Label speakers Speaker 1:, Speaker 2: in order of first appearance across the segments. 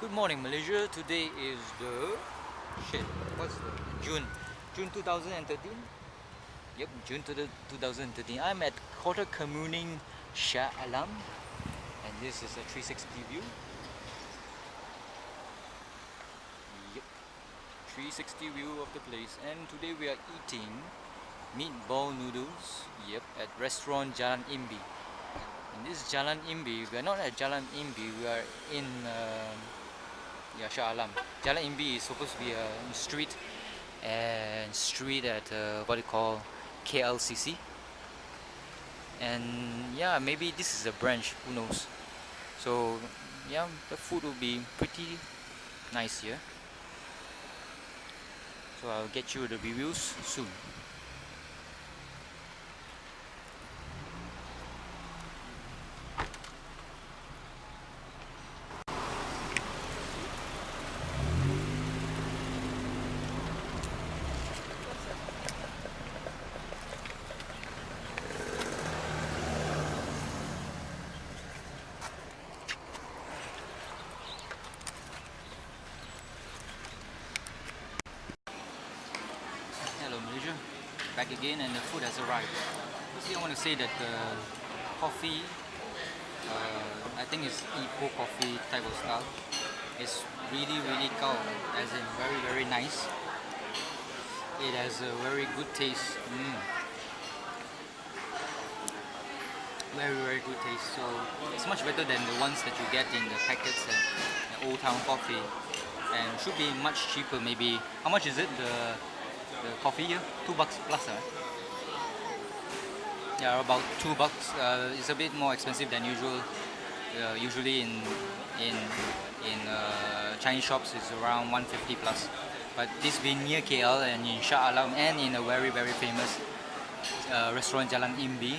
Speaker 1: Good morning, Malaysia. Today is the what's the June 2013. Yep, June to the 2013. I'm at Kota Kemuning, Shah, and this is a 360 view. Yep, 360 view of the place. And today we are eating meatball noodles. Yep, at Restaurant Jalan Imbi. In this Jalan Imbi, we are not at Jalan Imbi. We are in. Shah. Jalan Imbi is supposed to be a street at what they call KLCC. And yeah, maybe this is a branch, who knows. So yeah, the food will be pretty nice here. So I'll get you the reviews soon. Hello Malaysia, back again, and the food has arrived. Firstly, I want to say that the coffee, I think it's Kpop coffee type of style. It's really cold, as in very nice. It has a very good taste. Very good taste. So it's much better than the ones that you get in the packets and the Old Town coffee, and should be much cheaper. Maybe how much is it? The coffee here, $2 plus, right? Yeah, about $2. It's a bit more expensive than usual. Usually in Chinese shops it's around 150 plus. But this being near KL and in Shah Alam and in a very famous restaurant Jalan Imbi,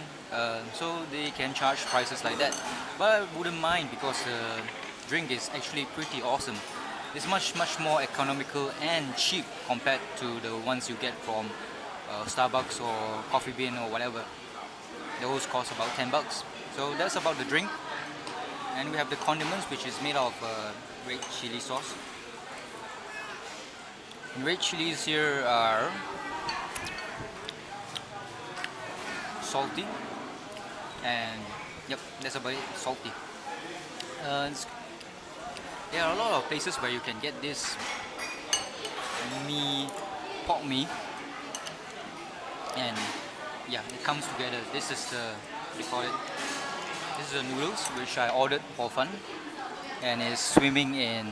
Speaker 1: so they can charge prices like that. But I wouldn't mind because the drink is actually pretty awesome. It's much more economical and cheap compared to the ones you get from Starbucks or Coffee Bean or whatever. Those cost about $10. So that's about the drink. And we have the condiments, which is made of red chili sauce. And red chilies here are salty, and yep, that's about it. Salty. There are a lot of places where you can get this pork mee, and yeah, it comes together. This is what do you call it? This is the noodles which I ordered for fun, and it's swimming in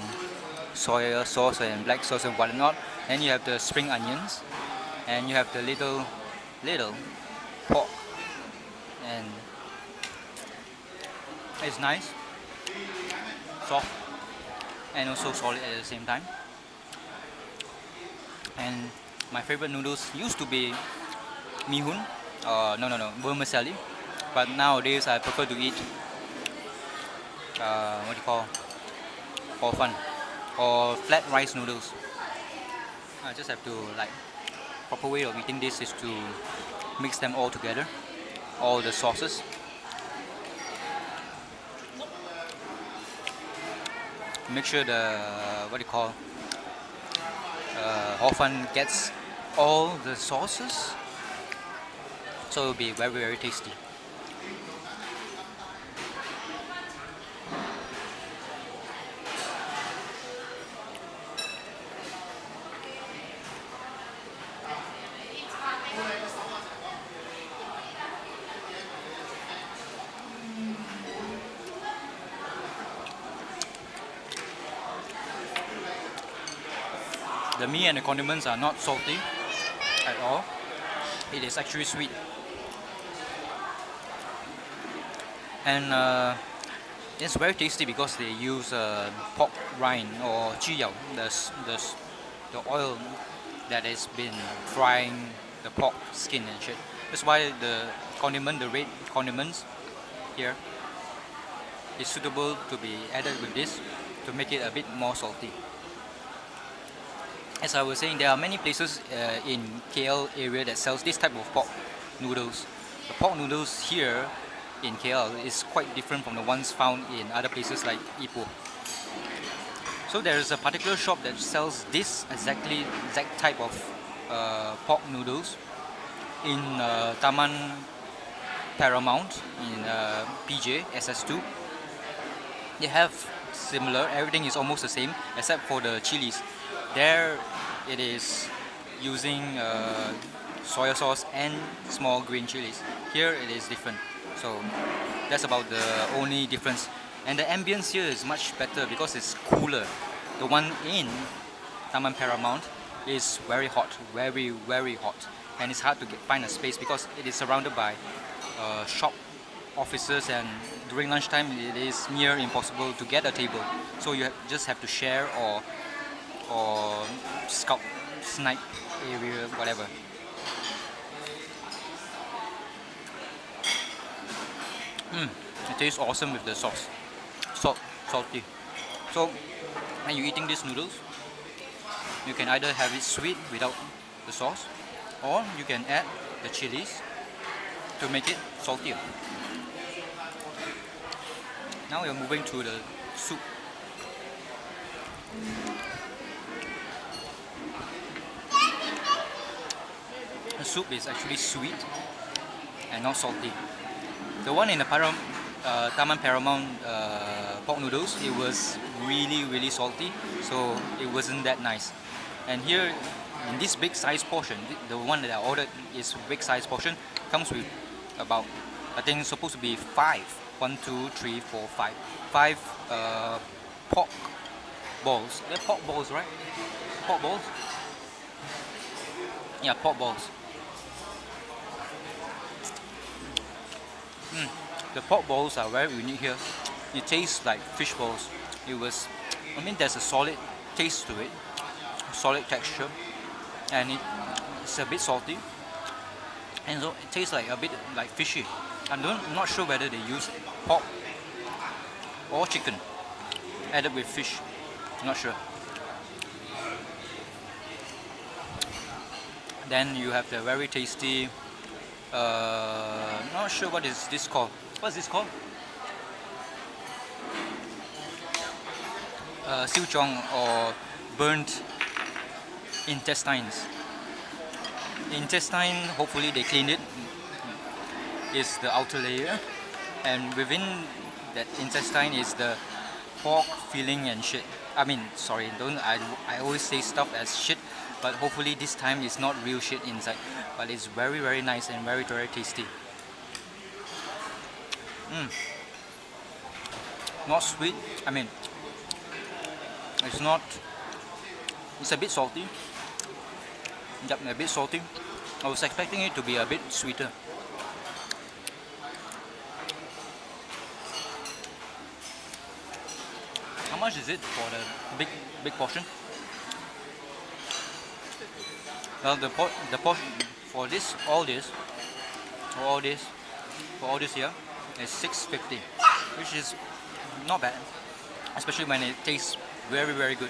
Speaker 1: soy sauce and black sauce and whatnot. And you have the spring onions, and you have the little pork, and it's nice, soft, and also solid at the same time. And my favorite noodles used to be mihun, no, vermicelli, but nowadays I prefer to eat what do you call, hor fun or flat rice noodles. I just have to, like, proper way of eating this is to mix them all together, all the sauces. Make sure the what do you call hor fun gets all the sauces, so it will be very tasty. The meat and the condiments are not salty at all. It is actually sweet. And it's very tasty because they use pork rind or chiyao, the oil that has been frying the pork skin and shit. That's why the red condiments here is suitable to be added with this to make it a bit more salty. As I was saying, there are many places in KL area that sells this type of pork noodles. The pork noodles here in KL is quite different from the ones found in other places like Ipoh. So there is a particular shop that sells this exact type of pork noodles in Taman Paramount in PJ SS2. They have similar, everything is almost the same except for the chilies. There it is using soy sauce and small green chilies. Here it is different. So that's about the only difference. And the ambience here is much better because it's cooler. The one in Taman Paramount is very hot, very hot. And it's hard to find a space because it is surrounded by shop offices, and during lunchtime it is near impossible to get a table. So you just have to share or snipe area, whatever. It tastes awesome with the sauce. Salty. So when you're eating these noodles, you can either have it sweet without the sauce, or you can add the chilies to make it saltier. Now we're moving to the soup. The soup is actually sweet and not salty. The one in the Taman Paramount pork noodles, it was really salty, so it wasn't that nice. And here, in this big size portion, the one that I ordered is big size portion, comes with about, I think it's supposed to be 5. 1, 2, 3, 4, 5. 5 pork balls. They're pork balls, right? Pork balls? Yeah, pork balls. The pork balls are very unique here. It tastes like fish balls. There's a solid taste to it, solid texture, and it's a bit salty, and so it tastes like a bit like fishy. I'm not sure whether they use pork or chicken added with fish. Not sure. Then you have the very tasty. Not sure what is this called. What's this called? Siuchong, or burnt intestines. The intestine, hopefully they cleaned it, is the outer layer, and within that intestine is the pork filling and shit. I always say stuff as shit, but hopefully this time it's not real shit inside, but it's very nice and very tasty. Not sweet. It's a bit salty. Yep, a bit salty. I was expecting it to be a bit sweeter. How much is it for the big portion? Well, the portion for all this here is $6.50, which is not bad, especially when it tastes very good.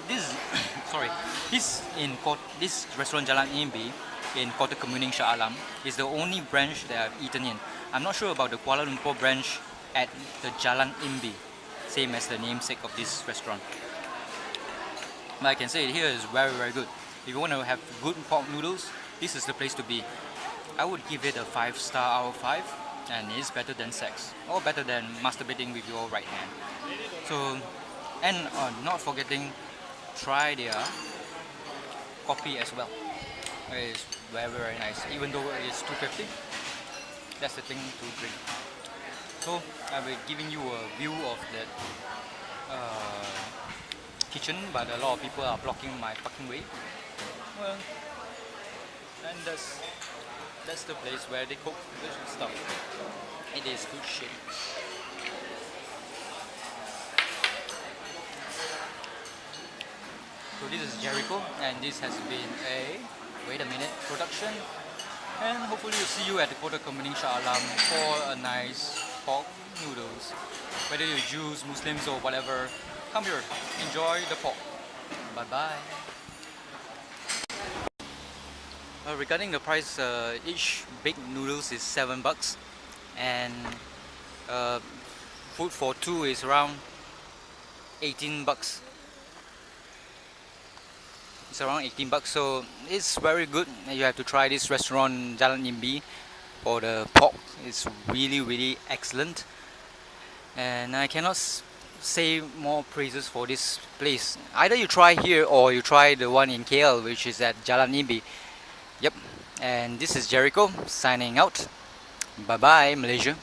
Speaker 1: This Restoran Jalan Imbi in Kota Kemuning, Shah is the only branch that I've eaten in. I'm not sure about the Kuala Lumpur branch at the Jalan Imbi, same as the namesake of this restaurant. But I can say it here is very good. If you want to have good pork noodles, this is the place to be. I would give it a 5-star out of 5, and it's better than sex, or better than masturbating with your right hand. So, and not forgetting, try their coffee as well. It's very nice, even though it's $2.50. That's the thing to drink. So I'll be giving you a view of that kitchen, but a lot of people are blocking my fucking way. Well, and that's the place where they cook this stuff. It is good shit. So this is Gerryko, and this has been a production, and hopefully we'll see you at the Kota Kemuning Shah Alam for a nice pork noodles. Whether you're Jews, Muslims or whatever, come here, enjoy the pork. Bye bye. Regarding the price, each big noodles is $7, and food for two is around 18 bucks. It's around 18 bucks, so it's very good. You have to try this restaurant Jalan Imbi for the pork. It's really excellent, and I cannot say more praises for this place. Either you try here or you try the one in KL, which is at Jalan Imbi. Yep. And this is Gerryko signing out. Bye bye, Malaysia.